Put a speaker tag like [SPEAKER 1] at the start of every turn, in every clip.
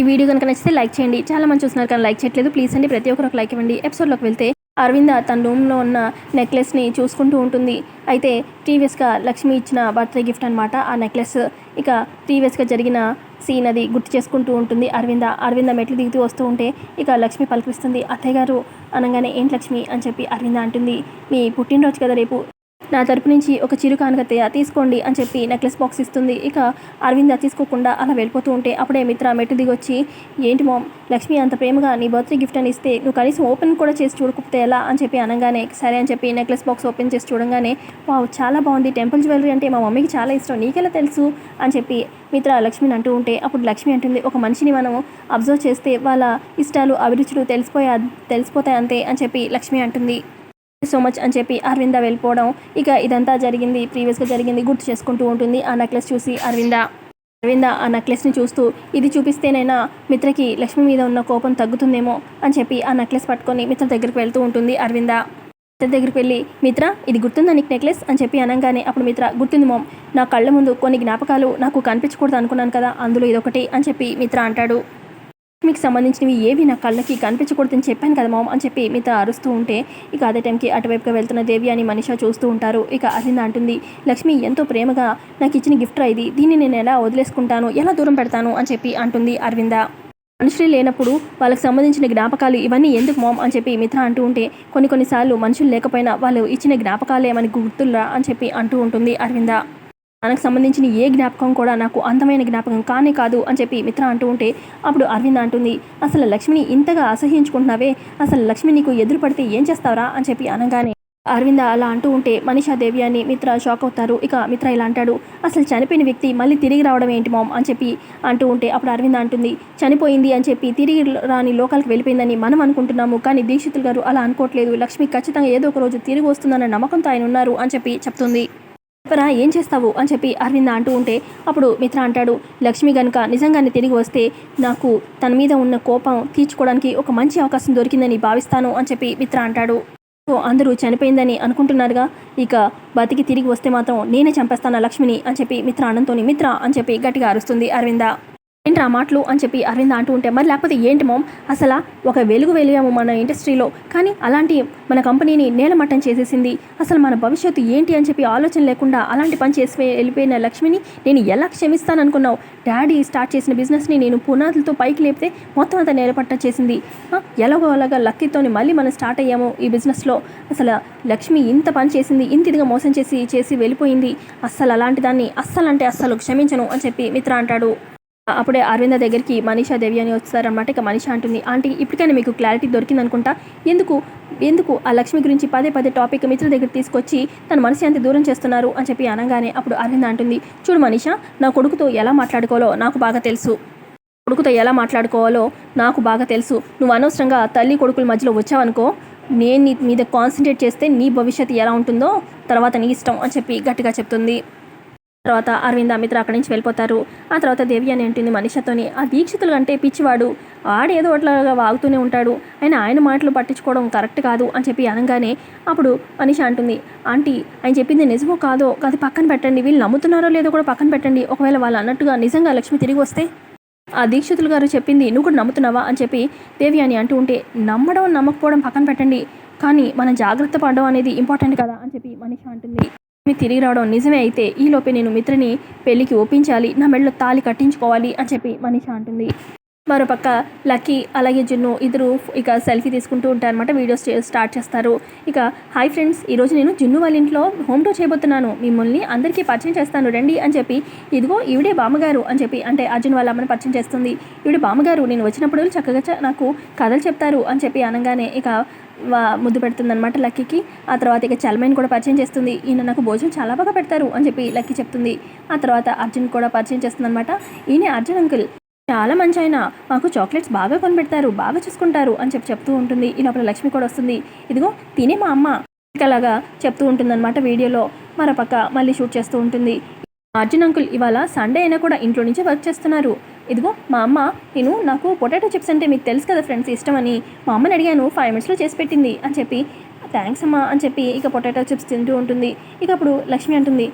[SPEAKER 1] ఈ వీడియో కనుక నచ్చితే లైక్ చేయండి. చాలా మంది చూస్తున్నారు కానీ లైక్ చేయట్లేదు. ప్లీజ్ అండి ప్రతి ఒక్కరు ఒక లైక్ ఇవ్వండి. ఎపిసోడ్లోకి వెళ్తే అరవింద తన రూమ్లో ఉన్న నెక్లెస్ని చూసుకుంటూ ఉంటుంది. అయితే ప్రీవియస్గా లక్ష్మి ఇచ్చిన బర్త్డే గిఫ్ట్ అనమాట ఆ నెక్లెస్. ఇక ప్రీవియస్గా జరిగిన సీన్ అది గుర్తు చేసుకుంటూ ఉంటుంది అరవింద మెట్లు దిగుతూ వస్తూ ఉంటే ఇక లక్ష్మి పలకరిస్తుంది. అత్తయ్య గారు అనగానే ఏంటి లక్ష్మి అని చెప్పి అరవింద అంటుంది. మీ పుట్టినరోజు కదా రేపు, నా తరపు నుంచి ఒక చిరు కానుకత్తయ్య తీసుకోండి అని చెప్పి నెక్లెస్ బాక్స్ ఇస్తుంది. ఇక అరవింద తీసుకోకుండా అలా వెళ్ళిపోతూ ఉంటే అప్పుడే మిత్ర మెట్టు దిగి వచ్చి ఏంటి మామ్ లక్ష్మి అంత ప్రేమగా నీ బర్త్డే గిఫ్ట్ అని ఇస్తే నువ్వు కనీసం ఓపెన్ కూడా చేసి చూడకపోతే ఎలా అని చెప్పి అనగానే సరే అని చెప్పి నెక్లెస్ బాక్స్ ఓపెన్ చేసి చూడంగానే వావ్ చాలా బాగుంది, టెంపుల్ జ్యువెలరీ అంటే మా మమ్మీకి చాలా ఇష్టం, నీకెలా తెలుసు అని చెప్పి మిత్ర లక్ష్మిని అంటూ ఉంటే అప్పుడు లక్ష్మి అంటుంది ఒక మనిషిని మనం అబ్జర్వ్ చేస్తే వాళ్ళ ఇష్టాలు అభిరుచులు తెలిసిపోతాయి అంతే అని చెప్పి లక్ష్మి అంటుంది. సో మచ్ అని చెప్పి అరవింద వెళ్ళిపోవడం, ఇక ఇదంతా జరిగింది ప్రీవియస్గా జరిగింది గుర్తు చేసుకుంటూ ఉంటుంది. ఆ నెక్లెస్ చూసి అరవింద ఆ నెక్లెస్ని చూస్తూ ఇది చూపిస్తేనైనా మిత్రకి లక్ష్మి మీద ఉన్న కోపం తగ్గుతుందేమో అని చెప్పి ఆ నెక్లెస్ పట్టుకొని మిత్ర దగ్గరికి వెళ్తూ ఉంటుంది. అరవింద మిత్ర దగ్గరికి వెళ్ళి మిత్ర ఇది గుర్తుందా నీకు నెక్లెస్ అని చెప్పి అనగానే అప్పుడు మిత్ర గుర్తుంది మామ్, నా కళ్ళ ముందు కొన్ని జ్ఞాపకాలు నాకు కనిపించకూడదు అనుకున్నాను కదా, అందులో ఇదొకటి అని చెప్పి మిత్ర అంటాడు. మీకు సంబంధించినవి ఏవి నా కళ్ళకి కనిపించకూడదని చెప్పాను కదా మామ్ అని చెప్పి మిగతా అరుస్తూ ఉంటే ఇక అదే టైంకి అటువైపుగా వెళ్తున్న దేవి అని మనిషా చూస్తూ ఉంటారు. ఇక అరవింద అంటుంది లక్ష్మి ఎంతో ప్రేమగా నాకు ఇచ్చిన గిఫ్ట్ ఇది, దీన్ని నేను ఎలా వదిలేసుకుంటాను, ఎలా దూరం పెడతాను అని చెప్పి అంటుంది అరవింద. మనుషులు లేనప్పుడు వాళ్ళకి సంబంధించిన జ్ఞాపకాలు ఇవన్నీ ఎందుకు మామ్ అని చెప్పి మిత్ర అంటూ ఉంటే కొన్నిసార్లు మనుషులు లేకపోయినా వాళ్ళు ఇచ్చిన జ్ఞాపకాలే మనకి గుర్తుల్లా అని చెప్పి అంటూ ఉంటుంది అరవింద. మనకు సంబంధించిన ఏ జ్ఞాపకం కూడా నాకు అందమైన జ్ఞాపకం కానే కాదు అని చెప్పి మిత్ర అంటూ ఉంటే అప్పుడు అరవింద అంటుంది అసలు లక్ష్మిని ఇంతగా అసహ్యించుకుంటున్నావే, అసలు లక్ష్మి నీకు ఎదురు పడితే ఏం చేస్తావరా అని చెప్పి అనగానే అరవింద అలా అంటూ ఉంటే మనీషా దేవి అని మిత్ర షాక్ అవుతారు. ఇక మిత్ర ఇలా అంటాడు అసలు చనిపోయిన వ్యక్తి మళ్ళీ తిరిగి రావడం ఏంటి మామ్ అని చెప్పి అంటూ ఉంటే అప్పుడు అరవింద అంటుంది చనిపోయింది అని చెప్పి తిరిగి రాని లోకాలకు వెళ్ళిపోయిందని మనం అనుకుంటున్నాము, కానీ దీక్షితులు గారు అలా అనుకోవట్లేదు, లక్ష్మి ఖచ్చితంగా ఏదో ఒక రోజు తిరిగి వస్తుందన్న నమ్మకంతో ఆయన ఉన్నారు అని చెప్పి చెప్తుంది. చెప్పరా ఏం చేస్తావు అని చెప్పి అరవింద అంటూ ఉంటే అప్పుడు మిత్ర అంటాడు లక్ష్మి గనుక నిజంగానే తిరిగి వస్తే నాకు తన మీద ఉన్న కోపం తీర్చుకోవడానికి ఒక మంచి అవకాశం దొరికిందని భావిస్తాను అని చెప్పి మిత్ర అంటాడు. సో అందరూ చనిపోయిందని అనుకుంటున్నారుగా, ఇక బతికి తిరిగి వస్తే మాత్రం నేనే చంపేస్తాను లక్ష్మిని అని చెప్పి మిత్ర అనంతోని మిత్ర అని చెప్పి గట్టిగా అరుస్తుంది అరవింద. ఏంటి ఆ మాటలు అని చెప్పి అరవింద అంటూ ఉంటే మరి లేకపోతే ఏంటి మామ్ అసలు ఒక వెలిగాము మన ఇండస్ట్రీలో, కానీ అలాంటి మన కంపెనీని నేలమట్టం చేసేసింది, అసలు మన భవిష్యత్తు ఏంటి అని చెప్పి ఆలోచన లేకుండా అలాంటి పని చేసి వెళ్ళిపోయిన లక్ష్మిని నేను ఎలా క్షమిస్తాను అనుకున్నావు, డాడీ స్టార్ట్ చేసిన బిజినెస్ని నేను పునాదులతో పైకి లేపితే మొత్తం అంతా నేలపట్టం చేసింది, ఎలాగోలాగా లక్కీతోని మళ్ళీ మనం స్టార్ట్ అయ్యాము ఈ బిజినెస్లో, అసలు లక్ష్మి ఇంత పని చేసింది, ఇంత ఇదిగా మోసం చేసి వెళ్ళిపోయింది, అస్సలు అలాంటి దాన్ని అస్సలు క్షమించను అని చెప్పి మిత్ర అంటాడు. అప్పుడే అరవింద దగ్గరికి మనీషా దేవి అని వస్తారనమాట. ఇక మనీషా అంటుంది ఆంటీ ఇప్పటికైనా మీకు క్లారిటీ దొరికింది అనుకుంటా, ఎందుకు ఆ లక్ష్మి గురించి పదే టాపిక్ మిత్ర దగ్గర తీసుకొచ్చి తన మనసు ఎంత దూరం చేస్తున్నారు అని చెప్పి అనగానే అప్పుడు అరవింద అంటుంది చూడు మనీషా, నా కొడుకుతో ఎలా మాట్లాడుకోవాలో నాకు బాగా తెలుసు, నువ్వు అనవసరంగా తల్లి కొడుకుల మధ్యలో వచ్చావనుకో, నేను నీ మీద కాన్సన్ట్రేట్ చేస్తే నీ భవిష్యత్తు ఎలా ఉంటుందో తర్వాత నీ ఇష్టం అని చెప్పి గట్టిగా చెప్తుంది. తర్వాత అరవింద మిత్ర అక్కడి నుంచి వెళ్ళిపోతారు. ఆ తర్వాత దేవి అని అంటుంది మనీషాతోని ఆ దీక్షితులు అంటే పిచ్చివాడు, ఆడేదో అట్లాగా వాగుతూనే ఉంటాడు, ఆయన మాటలు పట్టించుకోవడం కరెక్ట్ కాదు అని చెప్పి అనగానే అప్పుడు మనీషా అంటుంది ఆంటీ ఆయన చెప్పింది నిజమో కాదో అది పక్కన పెట్టండి, వీళ్ళు నమ్ముతున్నారో లేదో కూడా పక్కన పెట్టండి, ఒకవేళ వాళ్ళు అన్నట్టుగా నిజంగా లక్ష్మి తిరిగి వస్తే ఆ దీక్షితులు గారు చెప్పింది నువ్వు కూడా నమ్ముతున్నావా అని చెప్పి దేవి అని అంటూ ఉంటే నమ్మడం నమ్మకపోవడం పక్కన పెట్టండి, కానీ మనం జాగ్రత్త పడడం అనేది ఇంపార్టెంట్ కదా అని చెప్పి మనీషా అంటుంది. మీ తిరిగి రావడం నిజమే అయితే ఈలోపే నేను మిత్రని పెళ్లికి ఒప్పించాలి, నా మెడలో తాళి కట్టించుకోవాలి అని చెప్పి మనీషా అంటుంది. మరోపక్క లక్కీ అలాగే జున్ను ఇద్దరు ఇక సెల్ఫీ తీసుకుంటూ ఉంటారనమాట. వీడియోస్ స్టార్ట్ చేస్తారు. ఇక హాయ్ ఫ్రెండ్స్, ఈరోజు నేను జున్ను వాళ్ళ ఇంట్లో హోమ్ టూర్ చేయబోతున్నాను, మిమ్మల్ని అందరికీ పరిచయం చేస్తాను రండి అని చెప్పి ఇదిగో ఈవిడే బామ్మగారు అని చెప్పి అంటే అర్జున్ వాళ్ళ అమ్మని పరిచయం చేస్తుంది. ఈవిడే బామ్మగారు, నేను వచ్చినప్పుడు చక్కగా నాకు కథలు చెప్తారు అని చెప్పి అనగానే ఇక ముద్దు పెడుతుందనమాట లక్కీకి. ఆ తర్వాత ఇక చల్మైన్ కూడా పరిచయం చేస్తుంది, ఈయన నాకు భోజనం చాలా బాగా పెడతారు అని చెప్పి లక్కీ చెప్తుంది. ఆ తర్వాత అర్జున్ కూడా పరిచయం చేస్తుందనమాట, ఈయన అర్జున్ అంకుల్ చాలా మంచి ఆయన, మాకు చాక్లెట్స్ బాగా కొనిపెడతారు, బాగా చూసుకుంటారు అని చెప్తూ ఉంటుంది. ఈ లోపల లక్ష్మి కూడా వస్తుంది, ఇదిగో తినే మా అమ్మ అలాగా చెప్తూ ఉంటుందన్నమాట వీడియోలో. మరోపక్క మళ్ళీ షూట్ చేస్తూ ఉంటుంది. అర్జున్ అంకుల్ ఇవాళ సండే అయినా కూడా ఇంట్లో నుంచి వర్క్ చేస్తున్నారు, ఇదిగో మా అమ్మ నాకు పొటాటో చిప్స్ అంటే మీకు తెలుసు కదా ఫ్రెండ్స్ ఇష్టమని, మా అమ్మని అడిగాను 5 minutesలో చేసి పెట్టింది అని చెప్పి థ్యాంక్స్ అమ్మా అని చెప్పి ఇక పొటాటో చిప్స్ తింటూ ఉంటుంది. ఇక అప్పుడు లక్ష్మి అంటుంది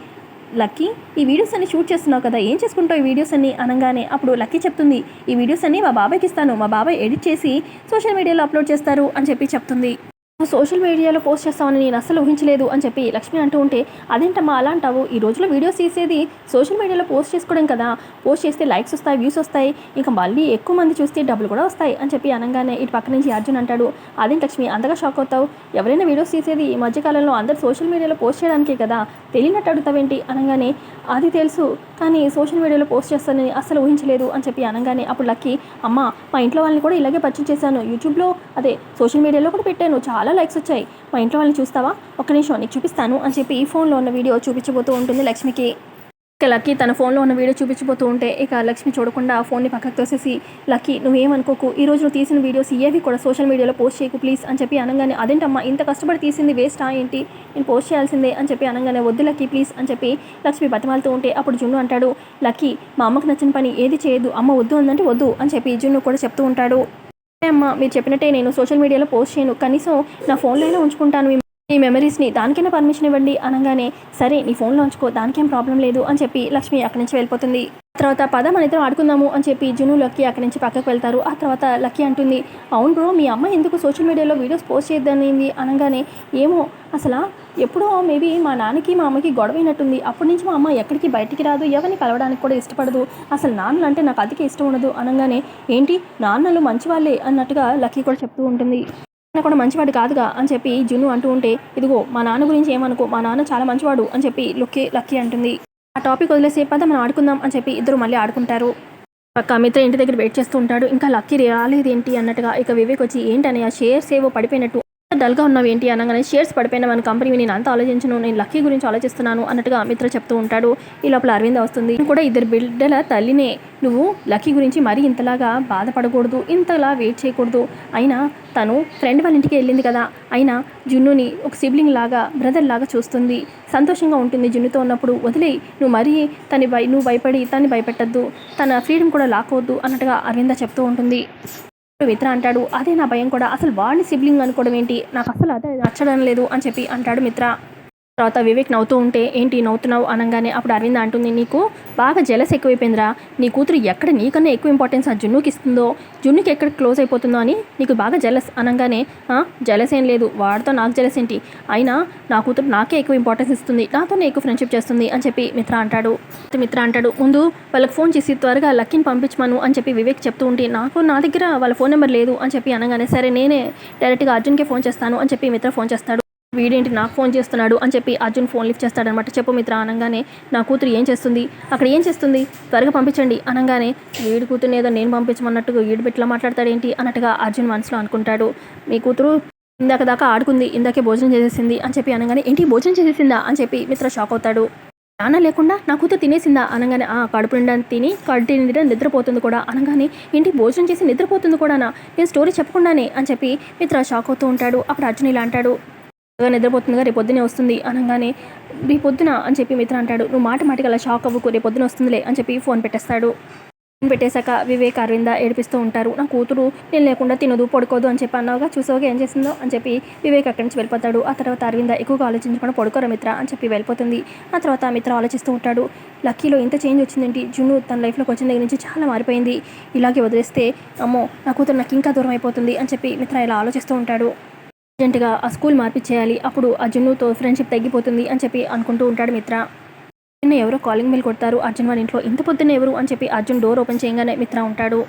[SPEAKER 1] లక్కీ ఈ వీడియోస్ అన్ని షూట్ చేస్తున్నావు కదా, ఏం చేసుకుంటావు ఈ వీడియోస్ అన్ని అనగానే అప్పుడు లక్కీ చెప్తుంది, ఈ వీడియోస్ అన్ని మా బాబాయ్కి ఇస్తాను, మా బాబాయ్ ఎడిట్ చేసి సోషల్ మీడియాలో అప్లోడ్ చేస్తారు అని చెప్పి చెప్తుంది. సోషల్ మీడియాలో పోస్ట్ చేస్తామని నేను అస్సలు ఊహించలేదు అని చెప్పి లక్ష్మి అంటూ ఉంటే, అదేంటమ్మా అలా అంటావు, ఈ రోజులో వీడియోస్ తీసేది సోషల్ మీడియాలో పోస్ట్ చేసుకోవడం కదా, పోస్ట్ చేస్తే లైక్స్ వస్తాయి, వ్యూస్ వస్తాయి, ఇంకా మళ్ళీ ఎక్కువ మంది చూస్తే డబ్బులు కూడా వస్తాయి అని చెప్పి అనగానే ఇటు పక్క నుంచి అర్జున్ అంటాడు, అదేంటి లక్ష్మి అంతగా షాక్ అవుతావు, ఎవరైనా వీడియోస్ తీసేది ఈ మధ్యకాలంలో అందరు సోషల్ మీడియాలో పోస్ట్ చేయడానికే కదా, తెలియనట్టు అడుగుతావేంటి అనగానే అది తెలుసు కానీ సోషల్ మీడియాలో పోస్ట్ చేస్తానని అస్సలు ఊహించలేదు అని చెప్పి అనగానే అప్పుడు లక్కీ, అమ్మ మా ఇంట్లో వాళ్ళని కూడా ఇలాగే పరిచయం చేశాను, యూట్యూబ్లో అదే సోషల్ మీడియాలో కూడా పెట్టాను, చాలా లైక్స్ వచ్చాయి, మా ఇంట్లో వాళ్ళని చూస్తావా, ఒక్క నిమిషం నీకు చూపిస్తాను అని చెప్పి ఫోన్లో ఉన్న వీడియో చూపించబోతూ ఉంటుంది లక్ష్మికి. ఇక లక్కీ తన ఫోన్లో ఉన్న వీడియో చూపించబోతూ ఉంటే ఇక లక్ష్మి చూడకుండా ఫోన్ని పక్కకు తోసేసి, లక్కీ నువ్వేమనుకోకు, ఈ రోజు నువ్వు తీసిన వీడియోస్ ఏవి కూడా సోషల్ మీడియాలో పోస్ట్ చేయకు ప్లీజ్ అని చెప్పి అనగానే, అదేంటమ్మా ఇంత కష్టపడి తీసింది వేస్టా ఏంటి, నేను పోస్ట్ చేయాల్సిందే అని చెప్పి అనగానే, వద్దు లక్కీ ప్లీజ్ అని చెప్పి లక్ష్మి బతిమాలుతూ ఉంటే అప్పుడు జున్ను అంటాడు, లక్కీ మా అమ్మకు నచ్చిన పని ఏది చేయదు, అమ్మ వద్దు అందంటే వద్దు అని చెప్పి జున్ను కూడా చెప్తూ ఉంటాడు. అమ్మ మీరు చెప్పినట్టే నేను సోషల్ మీడియాలో పోస్ట్ చేయను, కనీసం నా ఫోన్లో అయినా ఉంచుకుంటాను ఈ మెమరీస్ని, దానికైనా పర్మిషన్ ఇవ్వండి అనగానే, సరే నీ ఫోన్లో ఉంచుకో దానికేం ప్రాబ్లం లేదు అని చెప్పి లక్ష్మి అక్కడి నుంచి వెళ్ళిపోతుంది. తర్వాత పద మన ఇద్దరం ఆడుకుందాము అని చెప్పి జును లక్కీ అక్కడి నుంచి పక్కకు వెళ్తారు. ఆ తర్వాత లక్కీ అంటుంది, అవును బ్రో మీ అమ్మ ఎందుకు సోషల్ మీడియాలో వీడియోస్ పోస్ట్ చేద్దానింది అనగానే, ఏమో అసలు ఎప్పుడో మేబీ మా నాన్నకి మా అమ్మకి గొడవైనట్టుంది, అప్పటి నుంచి మా అమ్మ ఎక్కడికి బయటికి రాదు, ఎవరిని కలవడానికి కూడా ఇష్టపడదు, అసలు నాన్నలు అంటే నాకు అతికి ఇష్టం ఉండదు అనగానే, ఏంటి నాన్నలు మంచివాళ్ళే అన్నట్టుగా లక్కీ కూడా చెప్తూ ఉంటుంది. కూడా మంచివాడు కాదుగా అని చెప్పి జున్ను అంటూ ఉంటే, ఇదిగో మా నాన్న గురించి ఏమనుకో, మా నాన్న చాలా మంచివాడు అని చెప్పి లక్కీ అంటుంది. ఆ టాపిక్ వదిలేసే పద మనం ఆడుకుందాం అని చెప్పి ఇద్దరు మళ్ళీ ఆడుకుంటారు. పక్క మిత్ర ఇంటి దగ్గర వెయిట్ చేస్తూ ఉంటాడు. ఇంకా లక్కీ రాలేదేంటి అన్నట్టుగా ఇక వివేక్ వచ్చి, ఏంటని ఆ షేర్స్ ఏవో పడిపోయినట్టు డల్గా ఉన్నావు ఏంటి అనగానే, షేర్స్ పడిపోయిన మన కంపెనీ నేను అంతా ఆలోచించను, నేను లక్కీ గురించి ఆలోచిస్తున్నాను అన్నట్టుగా మిత్ర చెప్తూ ఉంటాడు. ఈ లోపల అరవింద వస్తుంది. కూడా ఇద్దరు బిడ్డల తల్లినే, నువ్వు లక్కీ గురించి మరీ ఇంతలాగా బాధపడకూడదు, ఇంతలా వెయిట్ చేయకూడదు, అయినా తను ఫ్రెండ్ వాళ్ళ ఇంటికి వెళ్ళింది కదా, అయినా జున్నుని ఒక సిబ్లింగ్ లాగా బ్రదర్ లాగా చూస్తుంది, సంతోషంగా ఉంటుంది జున్నుతో ఉన్నప్పుడు, వదిలేయి నువ్వు మరీ నువ్వు భయపడి తన్ని భయపెట్టద్దు, తన ఫ్రీడమ్ కూడా లాక్కోవద్దు అన్నట్టుగా అరవింద చెప్తూ ఉంటుంది. మిత్ర అంటాడు, అదే నా భయం కూడా, అసలు వాడిని సిబ్లింగ్ అనుకోవడం ఏంటి, నాకు అసలు అదే నచ్చడం లేదు అని చెప్పి అంటాడు మిత్ర. తర్వాత వివేక్ నవ్వుతూ ఉంటే, ఏంటి నవ్వుతున్నావు అనగానే అప్పుడు అరవింద అంటుంది, నీకు బాగా జెలస్ ఎక్కువైపోయిందిరా, నీ కూతురు ఎక్కడ నీకన్నా ఎక్కువ ఇంపార్టెన్స్ ఆ జున్నుకి ఇస్తుందో, జున్నుకి ఎక్కడ క్లోజ్ అయిపోతుందో అని నీకు బాగా జెలస్ అనగానే, జెలస్ ఏం లేదు, వాడితో నాకు జెలస్ ఏంటి, అయినా నా కూతురు నాకే ఎక్కువ ఇంపార్టెన్స్ ఇస్తుంది, నాతోనే ఎక్కువ ఫ్రెండ్షిప్ చేస్తుంది అని చెప్పి మిత్ర అంటాడు. ముందు వాళ్ళకి ఫోన్ చేసి త్వరగా లక్కీని పంపించమను అని చెప్పి వివేక్ చెప్తూ ఉంటే, నా దగ్గర వాళ్ళ ఫోన్ నెంబర్ లేదు అని చెప్పి అనగానే, సరే నేనే డైరెక్ట్గా అర్జున్కే ఫోన్ చేస్తాను అని చెప్పి మిత్ర ఫోన్ చేస్తాడు. వీడేంటి నాకు ఫోన్ చేస్తున్నాడు అని చెప్పి అర్జున్ ఫోన్ లిఫ్ట్ చేస్తాడనమాట. చెప్పు మిత్ర అనగానే, నా కూతురు ఏం చేస్తుంది, అక్కడ ఏం చేస్తుంది, త్వరగా పంపించండి అనగానే, వీడి కూతురుని ఏదో నేను పంపించమన్నట్టుగా వీడు బిట్లా మాట్లాడతాడేంటి అన్నట్టుగా అర్జున్ మనసులో అనుకుంటాడు. మీ కూతురు ఇందాక దాకా ఆడుకుంది, ఇందాకే భోజనం చేసేసింది అని చెప్పి అనగానే, ఏంటి భోజనం చేసేసిందా అని చెప్పి మిత్ర షాక్ అవుతాడు. నాన్న లేకుండా నా కూతురు తినేసిందా అనగానే, కడుపు నిండా తిని కడుపు నిండా నిద్రపోతుంది కూడా అనగానే, ఏంటి భోజనం చేసి నిద్రపోతుంది కూడానా, నేను స్టోరీ చెప్పకుండానే అని చెప్పి మిత్ర షాక్ అవుతూ ఉంటాడు. అప్పుడు అర్జున్ ఇలా అంటాడు, నిద్రపోతుందిగా రేపు పొద్దునే వస్తుంది అనగానే, రేపు పొద్దున అని చెప్పి మిత్ర అంటాడు, నువ్వు మాటికి అలా షాక్ అవ్వకు, రేపు పొద్దున వస్తుందిలే అని చెప్పి ఫోన్ పెట్టేస్తాడు. ఫోన్ పెట్టేశాక వివేక్ అరవింద ఏడిపిస్తూ ఉంటారు. నా కూతురు నేను లేకుండా తినదు పడుకోదు అని చెప్పి అన్నావుగా, చూసావుగా ఏం చేసిందో అని చెప్పి వివేక్ అక్కడి నుంచి వెళ్ళిపోతాడు. ఆ తర్వాత అరవింద ఎక్కువగా ఆలోచించకుండా పడుకోరా మిత్ర అని చెప్పి వెళ్ళిపోతుంది. ఆ తర్వాత మిత్ర ఆలోచిస్తూ ఉంటాడు, లక్కీలో ఇంత చేంజ్ వచ్చిందేంటి, జున్ను తన లైఫ్లోకి వచ్చిన దగ్గర నుంచి చాలా మారిపోయింది, ఇలాగే వదిలేస్తే అమ్మో నా కూతురు నాకు ఇంకా దూరం అయిపోతుంది అని చెప్పి మిత్ర ఇలా ఆలోచిస్తూ ఉంటాడు. అర్జెంటుగా ఆ స్కూల్ మార్పిచ్చేయాలి, అప్పుడు ఆ జున్నుతో ఫ్రెండ్షిప్ తగ్గిపోతుంది అని చెప్పి అనుకుంటూ ఉంటాడు మిత్ర. ఎవరో కాలింగ్ బెల్ కొడతారు అర్జున్ వాళ్ళ ఇంట్లో. ఇంత పొద్దున్న ఎవరు అని చెప్పి అర్జున్ డోర్ ఓపెన్ చేయగానే మిత్ర ఉంటాడు.